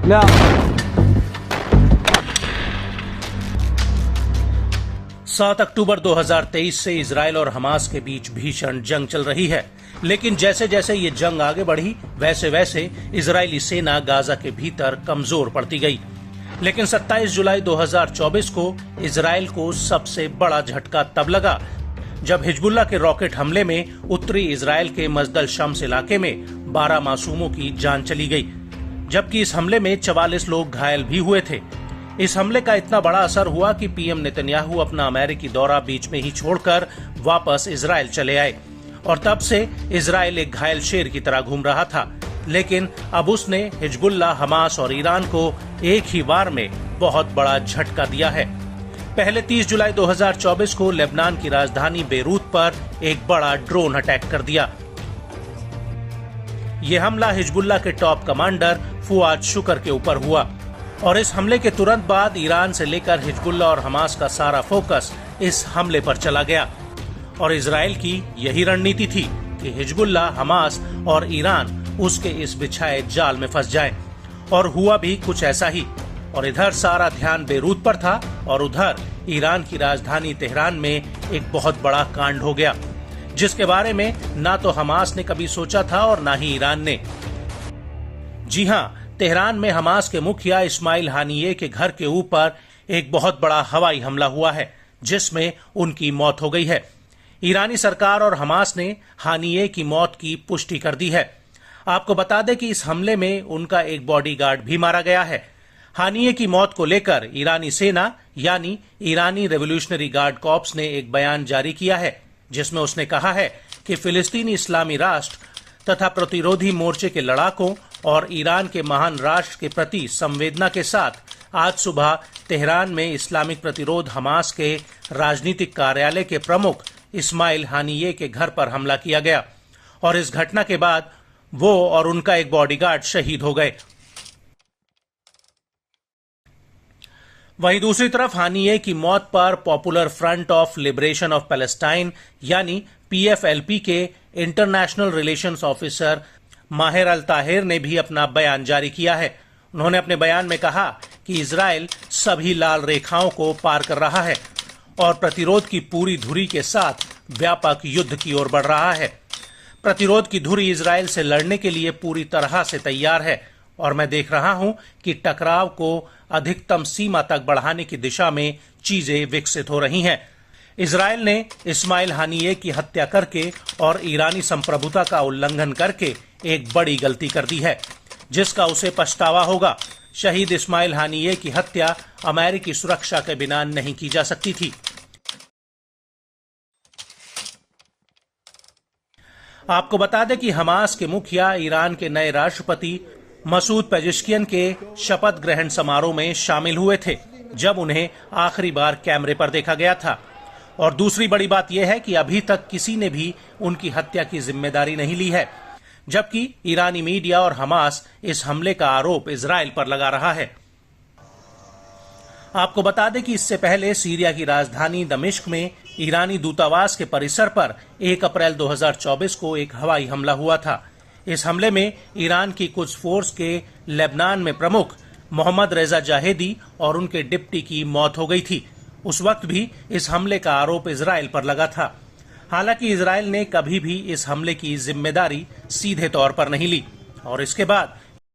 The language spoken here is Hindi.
Ja. 7 अक्टूबर 2023 से इजराइल और हमास के बीच भीषण जंग चल रही है। लेकिन जैसे जैसे ये जंग आगे बढ़ी वैसे वैसे इजरायली सेना गाजा के भीतर कमजोर पड़ती गई। लेकिन 27 जुलाई 2024 को इजराइल को सबसे बड़ा झटका तब लगा जब हिजबुल्लाह के रॉकेट हमले में उत्तरी इजराइल के मजदल शम्स इलाके में 12 मासूमों की जान चली गई, जबकि इस हमले में 44 लोग घायल भी हुए थे। इस हमले का इतना बड़ा असर हुआ कि पीएम नेतन्याहू अपना अमेरिकी दौरा बीच में ही छोड़कर वापस इजराइल चले आए और तब से इजराइल एक घायल शेर की तरह घूम रहा था। लेकिन अब उसने हिजबुल्लाह, हमास और ईरान को एक ही बार में बहुत बड़ा झटका दिया है। पहले 30 जुलाई 2024 को लेबनान की राजधानी बेरूत पर एक बड़ा ड्रोन अटैक कर दिया। यह हमला हिजबुल्लाह के टॉप कमांडर फुआद शुकर के ऊपर हुआ और इस हमले के तुरंत बाद ईरान से लेकर हिजबुल्लाह और हमास का सारा फोकस इस हमले पर चला गया। और इजराइल की यही रणनीति थी कि हिजबुल्लाह, हमास और ईरान उसके इस बिछाए जाल में फंस जाए, और हुआ भी कुछ ऐसा ही। और इधर सारा ध्यान बेरूत पर था और उधर ईरान की राजधानी तेहरान में एक बहुत बड़ा कांड हो गया, जिसके बारे में ना तो हमास ने कभी सोचा था और ना ही ईरान ने। जी हाँ, तेहरान में हमास के मुखिया इस्माइल हानिये के घर के ऊपर एक बहुत बड़ा हवाई हमला हुआ है, जिसमें उनकी मौत हो गई है। ईरानी सरकार और हमास ने हानिये की मौत की पुष्टि कर दी है। आपको बता दें कि इस हमले में उनका एक बॉडीगार्ड भी मारा गया है। हानिये की मौत को लेकर ईरानी सेना यानी ईरानी रेवोल्यूशनरी गार्ड कॉर्प्स ने एक बयान जारी किया है, जिसमें उसने कहा है कि फिलिस्तीनी इस्लामी राष्ट्र तथा प्रतिरोधी मोर्चे के लड़ाकों और ईरान के महान राष्ट्र के प्रति संवेदना के साथ आज सुबह तेहरान में इस्लामिक प्रतिरोध हमास के राजनीतिक कार्यालय के प्रमुख इस्माइल हानिये के घर पर हमला किया गया और इस घटना के बाद वो और उनका एक बॉडीगार्ड शहीद हो गए। वहीं दूसरी तरफ हानिये की मौत पर popular front of liberation of Palestine यानी PFLP के इंटरनेशनल रिलेशंस ऑफिसर माहिर अल ताहिर ने भी अपना बयान जारी किया है। उन्होंने अपने बयान में कहा कि इजराइल सभी लाल रेखाओं को पार कर रहा है और प्रतिरोध की पूरी धुरी के साथ व्यापक युद्ध की ओर बढ़ रहा है। प्रतिरोध की धुरी इजराइल से लड़ने के लिए पूरी तरह से तैयार है और मैं देख रहा हूं कि टकराव को अधिकतम सीमा तक बढ़ाने की दिशा में चीजें विकसित हो रही हैं। इजराइल ने इस्माइल हानिये की हत्या करके और ईरानी संप्रभुता का उल्लंघन करके एक बड़ी गलती कर दी है, जिसका उसे पछतावा होगा। शहीद इस्माइल हानिये की हत्या अमेरिकी सुरक्षा के बिना नहीं की जा सकती थी। आपको बता दें कि हमास के मुखिया ईरान के नए राष्ट्रपति मसूद पेजिश्कियन के शपथ ग्रहण समारोह में शामिल हुए थे, जब उन्हें आखिरी बार कैमरे पर देखा गया था। और दूसरी बड़ी बात यह है कि अभी तक किसी ने भी उनकी हत्या की जिम्मेदारी नहीं ली है, जबकि ईरानी मीडिया और हमास इस हमले का आरोप इजराइल पर लगा रहा है। आपको बता दें कि इससे पहले सीरिया की राजधानी दमिश्क में ईरानी दूतावास के परिसर पर 1 अप्रैल 2024 को एक हवाई हमला हुआ था। इस हमले में ईरान की कुछ फोर्स के लेबनान में प्रमुख मोहम्मद रेजा जाहेदी और उनके डिप्टी की मौत हो गई थी। उस वक्त भी इस हमले का आरोप इजराइल पर लगा था। हालांकि इजराइल ने कभी भी इस हमले की जिम्मेदारी सीधे तौर पर नहीं ली और इसके बाद